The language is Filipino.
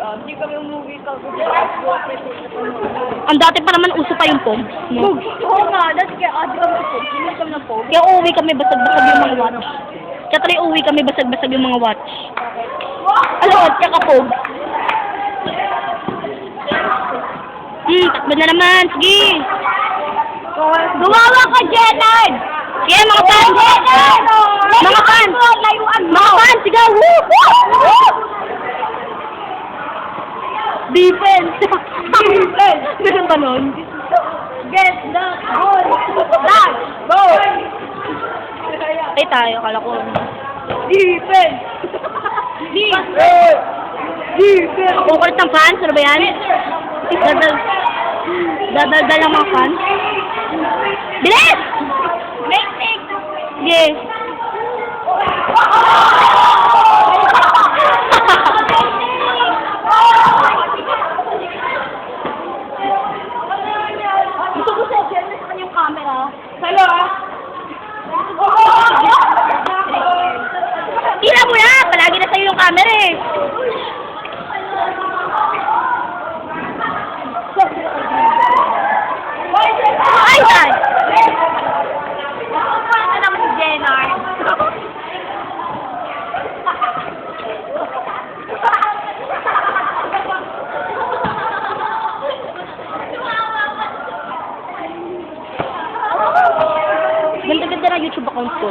Hindi kami umuwi ka. Ang dati pa naman uso pa yung pog. No? Oo nga, dati kaya adi kami po. Hindi kami na po. Kaya uuwi kami basag-basag yung mga watch. Kaya tuloy uuwi kami basag-basag yung mga watch. Ano, tsaka pog. Takbo na naman. Sige. Gumawa ka, Jenard! Sige, mga fans. Mga fans. Layuan mo! Mga fans, sige. Woo! Defense. Defense! Ganun ba nun? Get the goal! Back! Goal! Tay tayo, kala ko. Defense! Defense! Defense! Ang kulit ng fans, ano ba yan? Dadal ang mga fans. Bilis! Basic! Yes. Gusto ko sa Jenard sa kanyang camera. Hello ah! Tira mo na! Palagi na sa'yo yung camera eh. Ay, ay! Ano naman si Jenard? Ganda-ganda na YouTube account ko.